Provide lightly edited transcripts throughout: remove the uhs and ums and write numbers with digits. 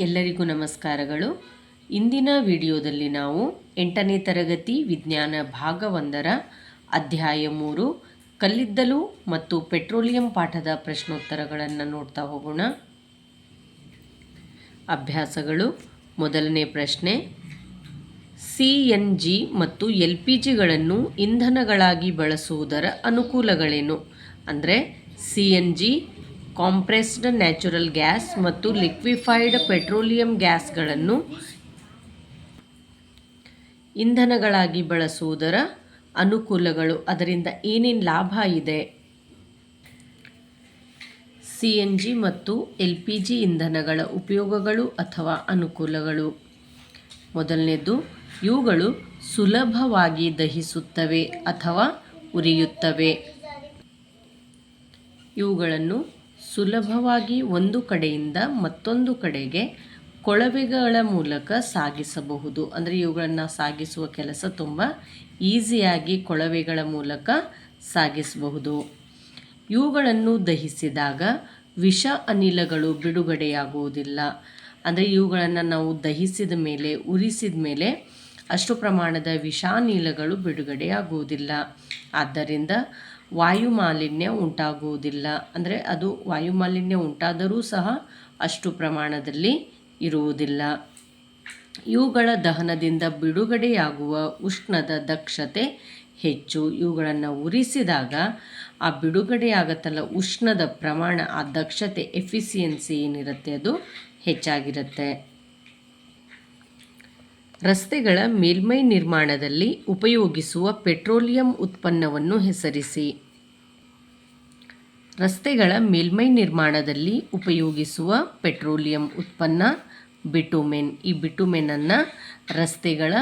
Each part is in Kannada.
ಎಲ್ಲರಿಗೂ ನಮಸ್ಕಾರಗಳು. ಇಂದಿನ ವಿಡಿಯೋದಲ್ಲಿ ನಾವು 8ನೇ ತರಗತಿ ವಿಜ್ಞಾನ ಭಾಗ 1ರ ಅಧ್ಯಾಯ 3 ಕಲ್ಲಿದ್ದಲು ಮತ್ತು ಪೆಟ್ರೋಲಿಯಂ ಪಾಠದ ಪ್ರಶ್ನೋತ್ತರಗಳನ್ನು ನೋಡ್ತಾ ಹೋಗೋಣ. ಅಭ್ಯಾಸಗಳು. ಮೊದಲನೇ ಪ್ರಶ್ನೆ, CNG ಮತ್ತು LPGಗಳನ್ನು ಇಂಧನಗಳಾಗಿ ಬಳಸುವುದರ ಅನುಕೂಲಗಳೇನು? ಅಂದರೆ CNG ಕಾಂಪ್ರೆಸ್ಡ್ ನ್ಯಾಚುರಲ್ ಗ್ಯಾಸ್ ಮತ್ತು ಲಿಕ್ವಿಫೈಡ್ ಪೆಟ್ರೋಲಿಯಂ ಗ್ಯಾಸ್ಗಳನ್ನು ಇಂಧನಗಳಾಗಿ ಬಳಸುವುದರ ಅನುಕೂಲಗಳು, ಅದರಿಂದ ಏನೇನು ಲಾಭ ಇದೆ? CNG ಮತ್ತು LPG ಇಂಧನಗಳ ಉಪಯೋಗಗಳು ಅಥವಾ ಅನುಕೂಲಗಳು. ಮೊದಲನೇದು, ಇವುಗಳು ಸುಲಭವಾಗಿ ದಹಿಸುತ್ತವೆ ಅಥವಾ ಉರಿಯುತ್ತವೆ. ಇವುಗಳನ್ನು ಸುಲಭವಾಗಿ ಒಂದು ಕಡೆಯಿಂದ ಮತ್ತೊಂದು ಕಡೆಗೆ ಕೊಳವೆಗಳ ಮೂಲಕ ಸಾಗಿಸಬಹುದು. ಅಂದರೆ ಇವುಗಳನ್ನು ಸಾಗಿಸುವ ಕೆಲಸ ತುಂಬ ಈಸಿಯಾಗಿ ಕೊಳವೆಗಳ ಮೂಲಕ ಸಾಗಿಸಬಹುದು. ಇವುಗಳನ್ನು ದಹಿಸಿದಾಗ ವಿಷ ಅನಿಲಗಳು ಬಿಡುಗಡೆಯಾಗುವುದಿಲ್ಲ. ಅಂದರೆ ಇವುಗಳನ್ನು ನಾವು ದಹಿಸಿದ ಮೇಲೆ, ಉರಿಸಿದ ಮೇಲೆ ಅಷ್ಟು ಪ್ರಮಾಣದ ವಿಷಾನಿಲಗಳು ಬಿಡುಗಡೆಯಾಗುವುದಿಲ್ಲ. ಆದ್ದರಿಂದ ವಾಯುಮಾಲಿನ್ಯ ಉಂಟಾಗುವುದಿಲ್ಲ. ಅಂದರೆ ಅದು ವಾಯುಮಾಲಿನ್ಯ ಉಂಟಾದರೂ ಸಹ ಅಷ್ಟು ಪ್ರಮಾಣದಲ್ಲಿ ಇರುವುದಿಲ್ಲ. ಇವುಗಳ ದಹನದಿಂದ ಬಿಡುಗಡೆಯಾಗುವ ಉಷ್ಣದ ದಕ್ಷತೆ ಹೆಚ್ಚು. ಇವುಗಳನ್ನು ಉರಿಸಿದಾಗ ಆ ಬಿಡುಗಡೆಯಾಗತ್ತಲ್ಲ ಉಷ್ಣದ ಪ್ರಮಾಣ, ಆ ದಕ್ಷತೆ, ಎಫಿಸಿಯನ್ಸಿ ಏನಿರುತ್ತೆ ಅದು ಹೆಚ್ಚಾಗಿರುತ್ತೆ. ರಸ್ತೆಗಳ ಮೇಲ್ಮೈ ನಿರ್ಮಾಣದಲ್ಲಿ ಉಪಯೋಗಿಸುವ ಪೆಟ್ರೋಲಿಯಂ ಉತ್ಪನ್ನವನ್ನು ಹೆಸರಿಸಿ. ರಸ್ತೆಗಳ ಮೇಲ್ಮೈ ನಿರ್ಮಾಣದಲ್ಲಿ ಉಪಯೋಗಿಸುವ ಪೆಟ್ರೋಲಿಯಂ ಉತ್ಪನ್ನ ಬಿಟುಮೆನ್. ಈ ಬಿಟುಮೆನನ್ನು ರಸ್ತೆಗಳ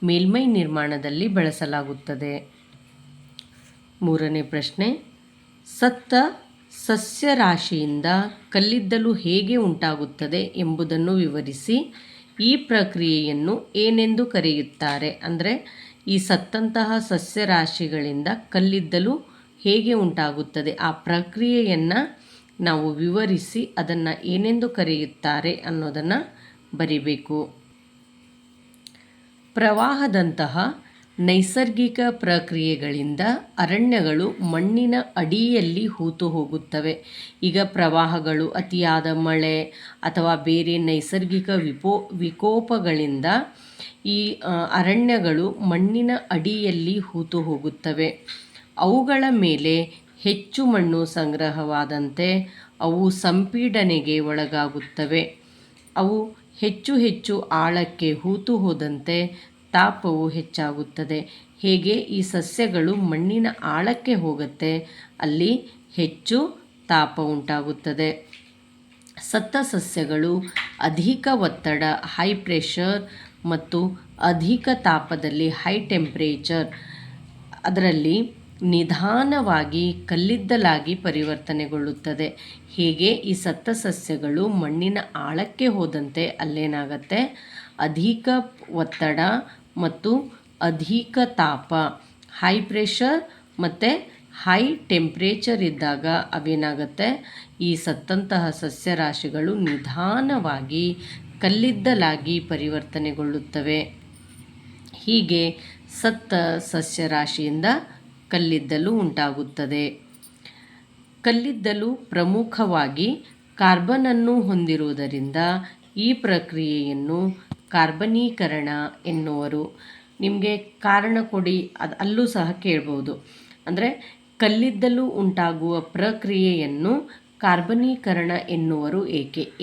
ಮೇಲ್ಮೈ ನಿರ್ಮಾಣದಲ್ಲಿ ಬಳಸಲಾಗುತ್ತದೆ. ಮೂರನೇ ಪ್ರಶ್ನೆ, ಸತ್ತ ಸಸ್ಯರಾಶಿಯಿಂದ ಕಲ್ಲಿದ್ದಲು ಹೇಗೆ ಉಂಟಾಗುತ್ತದೆ ಎಂಬುದನ್ನು ವಿವರಿಸಿ. ಈ ಪ್ರಕ್ರಿಯೆಯನ್ನು ಏನೆಂದು ಕರೆಯುತ್ತಾರೆ? ಅಂದರೆ ಈ ಸತ್ತಂತಹ ಸಸ್ಯರಾಶಿಗಳಿಂದ ಕಲ್ಲಿದ್ದಲು ಹೇಗೆ ಉಂಟಾಗುತ್ತದೆ, ಆ ಪ್ರಕ್ರಿಯೆಯನ್ನು ನಾವು ವಿವರಿಸಿ ಅದನ್ನು ಏನೆಂದು ಕರೆಯುತ್ತಾರೆ ಅನ್ನೋದನ್ನು ಬರಿಬೇಕು. ಪ್ರವಾಹದಂತಹ ನೈಸರ್ಗಿಕ ಪ್ರಕ್ರಿಯೆಗಳಿಂದ ಅರಣ್ಯಗಳು ಮಣ್ಣಿನ ಅಡಿಯಲ್ಲಿ ಹೂತು ಹೋಗುತ್ತವೆ. ಈಗ ಪ್ರವಾಹಗಳು, ಅತಿಯಾದ ಮಳೆ ಅಥವಾ ಬೇರೆ ನೈಸರ್ಗಿಕ ವಿಕೋಪಗಳಿಂದ ಈ ಅರಣ್ಯಗಳು ಮಣ್ಣಿನ ಅಡಿಯಲ್ಲಿ ಹೂತು ಹೋಗುತ್ತವೆ. ಅವುಗಳ ಮೇಲೆ ಹೆಚ್ಚು ಮಣ್ಣು ಸಂಗ್ರಹವಾದಂತೆ ಅವು ಸಂಪೀಡನೆಗೆ ಒಳಗಾಗುತ್ತವೆ. ಅವು ಹೆಚ್ಚು ಹೆಚ್ಚು ಆಳಕ್ಕೆ ಹೂತು ಹೋದಂತೆ ತಾಪವು ಹೆಚ್ಚಾಗುತ್ತದೆ. ಹೇಗೆ ಈ ಸಸ್ಯಗಳು ಮಣ್ಣಿನ ಆಳಕ್ಕೆ ಹೋಗುತ್ತೆ, ಅಲ್ಲಿ ಹೆಚ್ಚು ತಾಪ ಉಂಟಾಗುತ್ತದೆ. ಸತ್ತ ಸಸ್ಯಗಳು ಅಧಿಕ ಒತ್ತಡ, ಹೈ ಪ್ರೆಷರ್ ಮತ್ತು ಅಧಿಕ ತಾಪದಲ್ಲಿ, ಹೈ ಟೆಂಪ್ರೇಚರ್, ಅದರಲ್ಲಿ ನಿಧಾನವಾಗಿ ಕಲ್ಲಿದ್ದಲಾಗಿ ಪರಿವರ್ತನೆಗೊಳ್ಳುತ್ತದೆ. ಹೇಗೆ ಈ ಸತ್ತ ಸಸ್ಯಗಳು ಮಣ್ಣಿನ ಆಳಕ್ಕೆ ಹೋದಂತೆ ಅಲ್ಲೇನಾಗತ್ತೆ, ಅಧಿಕ ಒತ್ತಡ ಮತ್ತು ಅಧಿಕ ತಾಪ, ಹೈ ಪ್ರೆಷರ್ ಮತ್ತು ಹೈ ಟೆಂಪ್ರೇಚರ್ ಇದ್ದಾಗ ಅವೇನಾಗುತ್ತೆ, ಈ ಸತ್ತಂತಹ ಸಸ್ಯರಾಶಿಗಳು ನಿಧಾನವಾಗಿ ಕಲ್ಲಿದ್ದಲಾಗಿ ಪರಿವರ್ತನೆಗೊಳ್ಳುತ್ತವೆ. ಹೀಗೆ ಸತ್ತ ಸಸ್ಯರಾಶಿಯಿಂದ ಕಲ್ಲಿದ್ದಲು ಉಂಟಾಗುತ್ತದೆ. ಕಲ್ಲಿದ್ದಲು ಪ್ರಮುಖವಾಗಿ ಕಾರ್ಬನನ್ನು ಹೊಂದಿರುವುದರಿಂದ ಈ ಪ್ರಕ್ರಿಯೆಯನ್ನು ಕಾರ್ಬನೀಕರಣ ಎನ್ನುವರು. ನಿಮಗೆ ಕಾರಣ ಕೊಡಿ, ಅಲ್ಲೂ ಸಹ ಕೇಳ್ಬೋದು. ಅಂದರೆ ಕಲ್ಲಿದ್ದಲು ಉಂಟಾಗುವ ಪ್ರಕ್ರಿಯೆಯನ್ನು ಕಾರ್ಬನೀಕರಣ ಎನ್ನುವರು.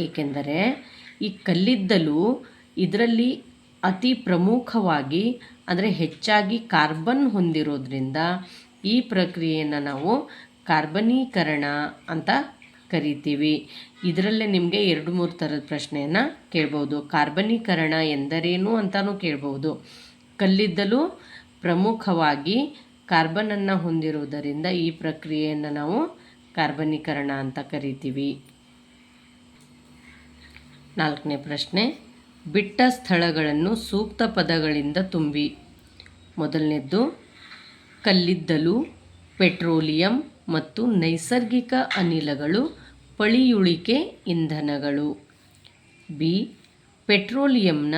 ಏಕೆಂದರೆ ಈ ಕಲ್ಲಿದ್ದಲು ಇದರಲ್ಲಿ ಅತಿ ಪ್ರಮುಖವಾಗಿ, ಅಂದರೆ ಹೆಚ್ಚಾಗಿ ಕಾರ್ಬನ್ ಹೊಂದಿರೋದ್ರಿಂದ ಈ ಪ್ರಕ್ರಿಯೆಯನ್ನು ನಾವು ಕಾರ್ಬನೀಕರಣ ಅಂತ ಕರಿತೀವಿ. ಇದರಲ್ಲೇ ನಿಮಗೆ 2-3 ಥರದ ಪ್ರಶ್ನೆಯನ್ನು ಕೇಳ್ಬೋದು. ಕಾರ್ಬನೀಕರಣ ಎಂದರೇನು ಅಂತಲೂ ಕೇಳ್ಬೋದು. ಕಲ್ಲಿದ್ದಲು ಪ್ರಮುಖವಾಗಿ ಕಾರ್ಬನನ್ನು ಹೊಂದಿರುವುದರಿಂದ ಈ ಪ್ರಕ್ರಿಯೆಯನ್ನು ನಾವು ಕಾರ್ಬನೀಕರಣ ಅಂತ ಕರಿತೀವಿ. 4ನೇ ಪ್ರಶ್ನೆ, ಬಿಟ್ಟ ಸ್ಥಳಗಳನ್ನು ಸೂಕ್ತ ಪದಗಳಿಂದ ತುಂಬಿ. ಮೊದಲನೇದ್ದು, ಕಲ್ಲಿದ್ದಲು, ಪೆಟ್ರೋಲಿಯಂ ಮತ್ತು ನೈಸರ್ಗಿಕ ಅನಿಲಗಳು ಪಳಿಯುಳಿಕೆ ಇಂಧನಗಳು. ಬಿ, ಪೆಟ್ರೋಲಿಯಂನ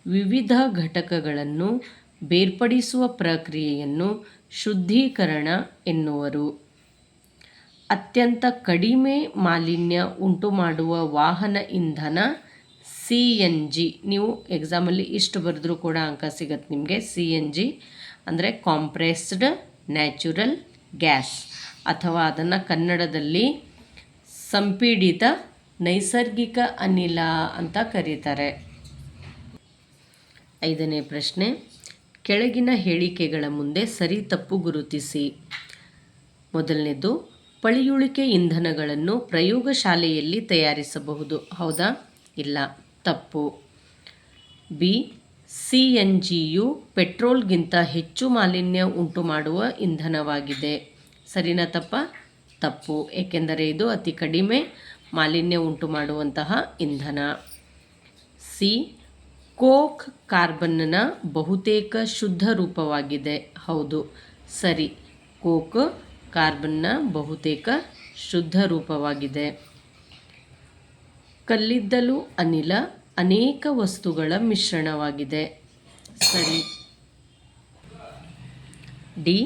ವಿವಿಧ ಘಟಕಗಳನ್ನು ಬೇರ್ಪಡಿಸುವ ಪ್ರಕ್ರಿಯೆಯನ್ನು ಶುದ್ಧೀಕರಣ ಎನ್ನುವರು. ಅತ್ಯಂತ ಕಡಿಮೆ ಮಾಲಿನ್ಯ ಉಂಟುಮಾಡುವ ವಾಹನ ಇಂಧನ CNG. ನೀವು ಎಕ್ಸಾಮಲ್ಲಿ ಇಷ್ಟು ಬರೆದ್ರೂ ಕೂಡ ಅಂಕ ಸಿಗತ್ತೆ ನಿಮಗೆ. CNG ಅಂದರೆ ಕಾಂಪ್ರೆಸ್ಡ್ ನ್ಯಾಚುರಲ್ ಗ್ಯಾಸ್, ಅಥವಾ ಅದನ್ನು ಕನ್ನಡದಲ್ಲಿ ಸಂಪೀಡಿತ ನೈಸರ್ಗಿಕ ಅನಿಲ ಅಂತ ಕರೀತಾರೆ. 5ನೇ ಪ್ರಶ್ನೆ, ಕೆಳಗಿನ ಹೇಳಿಕೆಗಳ ಮುಂದೆ ಸರಿ ತಪ್ಪು ಗುರುತಿಸಿ. ಮೊದಲನೇದು, ಪಳಿಯುಳಿಕೆ ಇಂಧನಗಳನ್ನು ಪ್ರಯೋಗಶಾಲೆಯಲ್ಲಿ ತಯಾರಿಸಬಹುದು. ಹೌದಾ? ಇಲ್ಲ, ತಪ್ಪು. ಬಿ, CNGಯು ಪೆಟ್ರೋಲ್ಗಿಂತ ಹೆಚ್ಚು ಮಾಲಿನ್ಯ ಉಂಟುಮಾಡುವ ಇಂಧನವಾಗಿದೆ. ಸರಿನಾ ತಪ್ಪ? ತಪ್ಪು, ಏಕೆಂದರೆ ಇದು ಅತಿ ಕಡಿಮೆ ಮಾಲಿನ್ಯ ಉಂಟುಮಾಡುವಂತಹ ಇಂಧನ. ಸಿ, ಕೋಕ್ ಕಾರ್ಬನ್ನ ಬಹುತೇಕ ಶುದ್ಧ ರೂಪವಾಗಿದೆ. ಹೌದು, ಸರಿ, ಕೋಕ್ ಕಾರ್ಬನ್ನ ಬಹುತೇಕ ಶುದ್ಧ ರೂಪವಾಗಿದೆ. ಕಲ್ಲಿದ್ದಲು ಅನಿಲ ಅನೇಕ ವಸ್ತುಗಳ ಮಿಶ್ರಣವಾಗಿದೆ. ಸರಿ. ಡಿ,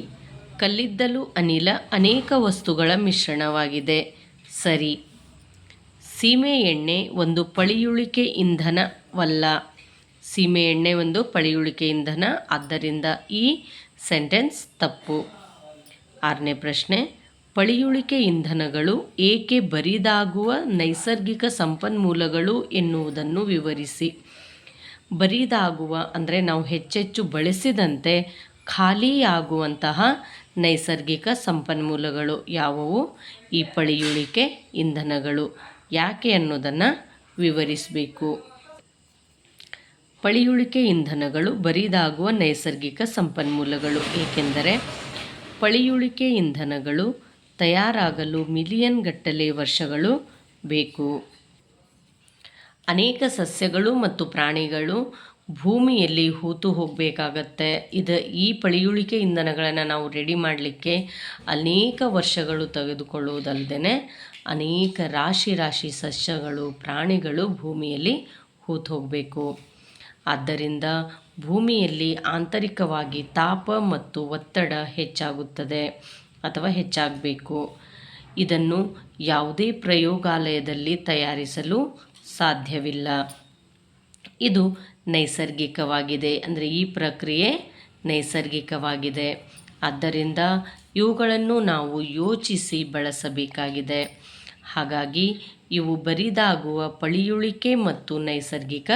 ಕಲ್ಲಿದ್ದಲು ಅನಿಲ ಅನೇಕ ವಸ್ತುಗಳ ಮಿಶ್ರಣವಾಗಿದೆ. ಸರಿ. ಸೀಮೆ ಎಣ್ಣೆ ಒಂದು ಪಳಿಯುಳಿಕೆ ಇಂಧನವಲ್ಲ. ಸೀಮೆ ಎಣ್ಣೆ ಒಂದು ಪಳಿಯುಳಿಕೆ ಇಂಧನ, ಆದ್ದರಿಂದ ಈ ಸೆಂಟೆನ್ಸ್ ತಪ್ಪು. 6ನೇ ಪ್ರಶ್ನೆ, ಪಳಿಯುಳಿಕೆ ಇಂಧನಗಳು ಏಕೆ ಬರಿದಾಗುವ ನೈಸರ್ಗಿಕ ಸಂಪನ್ಮೂಲಗಳು ಎನ್ನುವುದನ್ನು ವಿವರಿಸಿ. ಬರಿದಾಗುವ ಅಂದರೆ ನಾವು ಹೆಚ್ಚೆಚ್ಚು ಬಳಸಿದಂತೆ ಖಾಲಿಯಾಗುವಂತಹ ನೈಸರ್ಗಿಕ ಸಂಪನ್ಮೂಲಗಳು ಯಾವುವು? ಈ ಪಳಿಯುಳಿಕೆ ಇಂಧನಗಳು. ಯಾಕೆ ಅನ್ನೋದನ್ನು ವಿವರಿಸಬೇಕು. ಪಳಿಯುಳಿಕೆ ಇಂಧನಗಳು ಬರಿದಾಗುವ ನೈಸರ್ಗಿಕ ಸಂಪನ್ಮೂಲಗಳು, ಏಕೆಂದರೆ ಪಳಿಯುಳಿಕೆ ಇಂಧನಗಳು ತಯಾರಾಗಲು ಮಿಲಿಯನ್ ಗಟ್ಟಲೆ ವರ್ಷಗಳು ಬೇಕು. ಅನೇಕ ಸಸ್ಯಗಳು ಮತ್ತು ಪ್ರಾಣಿಗಳು ಭೂಮಿಯಲ್ಲಿ ಹೂತು ಹೋಗಬೇಕಾಗತ್ತೆ. ಈ ಪಳಿಯುಳಿಕೆ ಇಂಧನಗಳನ್ನು ನಾವು ರೆಡಿ ಮಾಡಲಿಕ್ಕೆ ಅನೇಕ ವರ್ಷಗಳು ತೆಗೆದುಕೊಳ್ಳುವುದಲ್ಲದೆ ಅನೇಕ ರಾಶಿ ಸಸ್ಯಗಳು, ಪ್ರಾಣಿಗಳು ಭೂಮಿಯಲ್ಲಿ ಹೂತು ಹೋಗಬೇಕು. ಆದ್ದರಿಂದ ಭೂಮಿಯಲ್ಲಿ ಆಂತರಿಕವಾಗಿ ತಾಪ ಮತ್ತು ಒತ್ತಡ ಹೆಚ್ಚಾಗುತ್ತದೆ ಅಥವಾ ಹೆಚ್ಚಾಗಬೇಕು. ಇದನ್ನು ಯಾವುದೇ ಪ್ರಯೋಗಾಲಯದಲ್ಲಿ ತಯಾರಿಸಲು ಸಾಧ್ಯವಿಲ್ಲ. ಇದು ನೈಸರ್ಗಿಕವಾಗಿದೆ, ಅಂದರೆ ಈ ಪ್ರಕ್ರಿಯೆ ನೈಸರ್ಗಿಕವಾಗಿದೆ. ಆದ್ದರಿಂದ ಇವುಗಳನ್ನು ನಾವು ಯೋಚಿಸಿ ಬಳಸಬೇಕಾಗಿದೆ. ಹಾಗಾಗಿ ಇವು ಬರಿದಾಗುವ ಪಳಿಯುಳಿಕೆ ಮತ್ತು ನೈಸರ್ಗಿಕ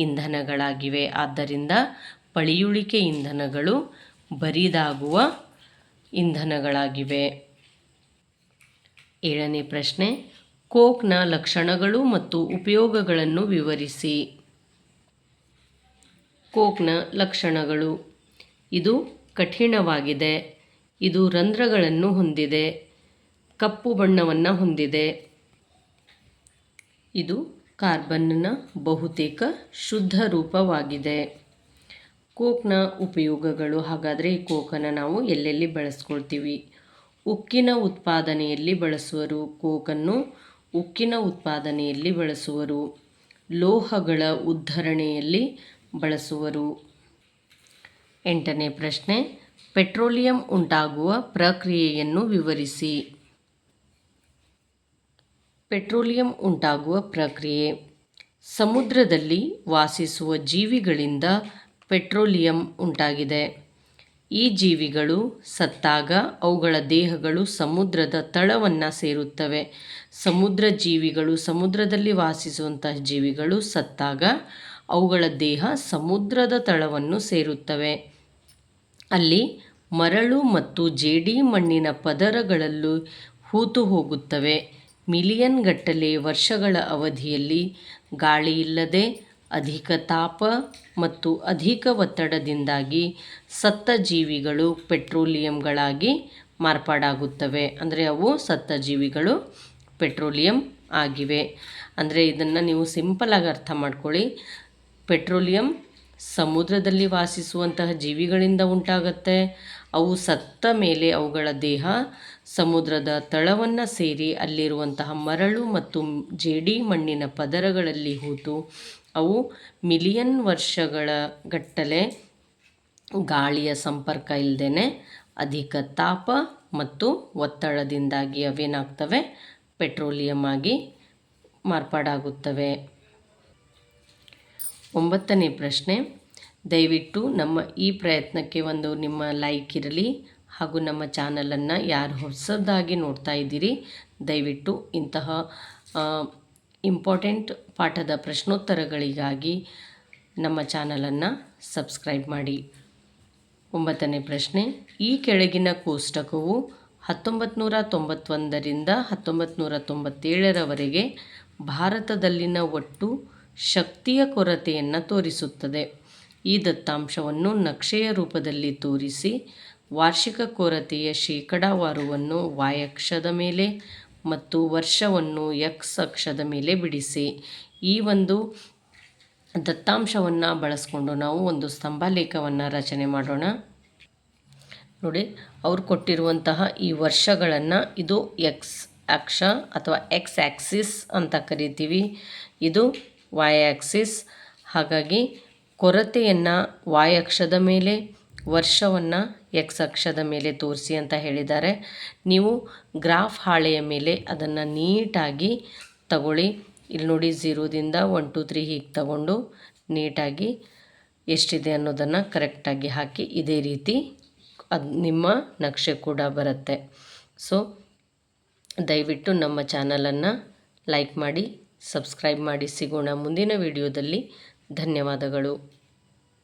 ಇಂಧನಗಳಾಗಿವೆ. ಆದ್ದರಿಂದ ಪಳಿಯುಳಿಕೆ ಇಂಧನಗಳು ಬರಿದಾಗುವ ಇಂಧನಗಳಾಗಿವೆ. 7ನೇ ಪ್ರಶ್ನೆ, ಕೋಕ್ನ ಲಕ್ಷಣಗಳು ಮತ್ತು ಉಪಯೋಗಗಳನ್ನು ವಿವರಿಸಿ. ಕೋಕ್ನ ಲಕ್ಷಣಗಳು: ಇದು ಕಠಿಣವಾಗಿದೆ, ಇದು ರಂಧ್ರಗಳನ್ನು ಹೊಂದಿದೆ, ಕಪ್ಪು ಬಣ್ಣವನ್ನು ಹೊಂದಿದೆ, ಇದು ಕಾರ್ಬನ್ನ ಬಹುತೇಕ ಶುದ್ಧ ರೂಪವಾಗಿದೆ. ಕೋಕ್ನ ಉಪಯೋಗಗಳು. ಹಾಗಾದರೆ ಈ ಕೋಕನ್ನು ನಾವು ಎಲ್ಲೆಲ್ಲಿ ಬಳಸ್ಕೊಳ್ತೀವಿ? ಉಕ್ಕಿನ ಉತ್ಪಾದನೆಯಲ್ಲಿ ಬಳಸುವರು. ಕೋಕನ್ನು ಉಕ್ಕಿನ ಉತ್ಪಾದನೆಯಲ್ಲಿ ಬಳಸುವರು. ಲೋಹಗಳ ಉದ್ಧರಣೆಯಲ್ಲಿ ಬಳಸುವರು. 8ನೇ ಪ್ರಶ್ನೆ, ಪೆಟ್ರೋಲಿಯಂ ಉಂಟಾಗುವ ಪ್ರಕ್ರಿಯೆಯನ್ನು ವಿವರಿಸಿ. ಪೆಟ್ರೋಲಿಯಂ ಉಂಟಾಗುವ ಪ್ರಕ್ರಿಯೆ: ಸಮುದ್ರದಲ್ಲಿ ವಾಸಿಸುವ ಜೀವಿಗಳಿಂದ ಪೆಟ್ರೋಲಿಯಂ ಉಂಟಾಗಿದೆ. ಈ ಜೀವಿಗಳು ಸತ್ತಾಗ ಅವುಗಳ ದೇಹಗಳು ಸಮುದ್ರದ ತಳವನ್ನು ಸೇರುತ್ತವೆ. ಸಮುದ್ರದಲ್ಲಿ ವಾಸಿಸುವಂತಹ ಜೀವಿಗಳು ಸತ್ತಾಗ ಅವುಗಳ ದೇಹ ಸಮುದ್ರದ ತಳವನ್ನು ಸೇರುತ್ತವೆ. ಅಲ್ಲಿ ಮರಳು ಮತ್ತು ಜೇಡಿ ಮಣ್ಣಿನ ಪದರಗಳಲ್ಲೂ ಹೂತು ಹೋಗುತ್ತವೆ. ಮಿಲಿಯನ್ ಗಟ್ಟಲೆ ವರ್ಷಗಳ ಅವಧಿಯಲ್ಲಿ ಗಾಳಿಯಿಲ್ಲದೆ ಅಧಿಕ ತಾಪ ಮತ್ತು ಅಧಿಕ ಒತ್ತಡದಿಂದಾಗಿ ಸತ್ತ ಜೀವಿಗಳು ಪೆಟ್ರೋಲಿಯಂಗಳಾಗಿ ಮಾರ್ಪಾಡಾಗುತ್ತವೆ. ಅಂದರೆ ಅವು ಸತ್ತ ಜೀವಿಗಳು ಪೆಟ್ರೋಲಿಯಂ ಆಗಿವೆ. ಅಂದರೆ ಇದನ್ನು ನೀವು ಸಿಂಪಲಾಗಿ ಅರ್ಥ ಮಾಡ್ಕೊಳ್ಳಿ. ಪೆಟ್ರೋಲಿಯಂ ಸಮುದ್ರದಲ್ಲಿ ವಾಸಿಸುವಂತಹ ಜೀವಿಗಳಿಂದ ಉಂಟಾಗತ್ತೆ. ಅವು ಸತ್ತ ಮೇಲೆ ಅವುಗಳ ದೇಹ ಸಮುದ್ರದ ತಳವನ್ನು ಸೇರಿ ಅಲ್ಲಿರುವಂತಹ ಮರಳು ಮತ್ತು ಜೇಡಿ ಮಣ್ಣಿನ ಪದರಗಳಲ್ಲಿ ಹೂತು ಅವು ಮಿಲಿಯನ್ ವರ್ಷಗಳ ಗಟ್ಟಲೆ ಗಾಳಿಯ ಸಂಪರ್ಕ ಇಲ್ಲದೇ ಅಧಿಕ ತಾಪ ಮತ್ತು ಒತ್ತಡದಿಂದಾಗಿ ಅವೇನಾಗ್ತವೆ, ಪೆಟ್ರೋಲಿಯಂ ಆಗಿ ಮಾರ್ಪಾಡಾಗುತ್ತವೆ. 9ನೇ ಪ್ರಶ್ನೆ, ದಯವಿಟ್ಟು ನಮ್ಮ ಈ ಪ್ರಯತ್ನಕ್ಕೆ ಒಂದು ನಿಮ್ಮ ಲೈಕ್ ಇರಲಿ ಹಾಗೂ ನಮ್ಮ ಚಾನಲನ್ನು ಯಾರು ಹೊಸದಾಗಿ ನೋಡ್ತಾ ಇದ್ದೀರಿ ದಯವಿಟ್ಟು ಇಂತಹ ಇಂಪಾರ್ಟೆಂಟ್ ಪಾಠದ ಪ್ರಶ್ನೋತ್ತರಗಳಿಗಾಗಿ ನಮ್ಮ ಚಾನಲನ್ನು ಸಬ್ಸ್ಕ್ರೈಬ್ ಮಾಡಿ. 9ನೇ ಪ್ರಶ್ನೆ, ಈ ಕೆಳಗಿನ ಕೋಷ್ಟಕವು 1991ರಿಂದ 1997ರವರೆಗೆ ಭಾರತದಲ್ಲಿನ ಒಟ್ಟು ಶಕ್ತಿಯ ಕೊರತೆಯನ್ನು ತೋರಿಸುತ್ತದೆ. ಈ ದತ್ತಾಂಶವನ್ನು ನಕ್ಷೆಯ ರೂಪದಲ್ಲಿ ತೋರಿಸಿ ವಾರ್ಷಿಕ ಕೊರತೆಯ ಶೇಕಡಾವಾರುವನ್ನು y ಅಕ್ಷದ ಮೇಲೆ ಮತ್ತು ವರ್ಷವನ್ನು x ಅಕ್ಷದ ಮೇಲೆ ಬಿಡಿಸಿ. ಈ ಒಂದು ದತ್ತಾಂಶವನ್ನು ಬಳಸ್ಕೊಂಡು ನಾವು ಒಂದು ಸ್ತಂಭಾಲೇಖವನ್ನು ರಚನೆ ಮಾಡೋಣ. ನೋಡಿ, ಅವ್ರು ಕೊಟ್ಟಿರುವಂತಹ ಈ ವರ್ಷಗಳನ್ನು, ಇದು ಎಕ್ಸ್ ಅಕ್ಷ ಅಥವಾ ಎಕ್ಸ್ ಆ್ಯಕ್ಸಿಸ್ ಅಂತ ಕರಿತೀವಿ, ಇದು y ಆ್ಯಕ್ಸಿಸ್. ಹಾಗಾಗಿ ಕೊರತೆಯನ್ನು y ಅಕ್ಷದ ಮೇಲೆ, ವರ್ಷವನ್ನು x ಅಕ್ಷದ ಮೇಲೆ ತೋರಿಸಿ ಅಂತ ಹೇಳಿದ್ದಾರೆ. ನೀವು ಗ್ರಾಫ್ ಹಾಳೆಯ ಮೇಲೆ ಅದನ್ನು ನೀಟಾಗಿ ತಗೊಳ್ಳಿ. ಇಲ್ಲಿ ನೋಡಿ, 0ದಿಂದ 1 2 3 ಹೀಗೆ ತಗೊಂಡು ನೀಟಾಗಿ ಎಷ್ಟಿದೆ ಅನ್ನೋದನ್ನು ಕರೆಕ್ಟಾಗಿ ಹಾಕಿ ಇದೇ ರೀತಿ ಅದು ನಿಮ್ಮ ನಕ್ಷೆ ಕೂಡ ಬರುತ್ತೆ. ಸೊ ದಯವಿಟ್ಟು ನಮ್ಮ ಚಾನಲನ್ನು ಲೈಕ್ ಮಾಡಿ, ಸಬ್ಸ್ಕ್ರೈಬ್ ಮಾಡಿ. ಸಿಗೋಣ ಮುಂದಿನ ವಿಡಿಯೋದಲ್ಲಿ. ಧನ್ಯವಾದಗಳು.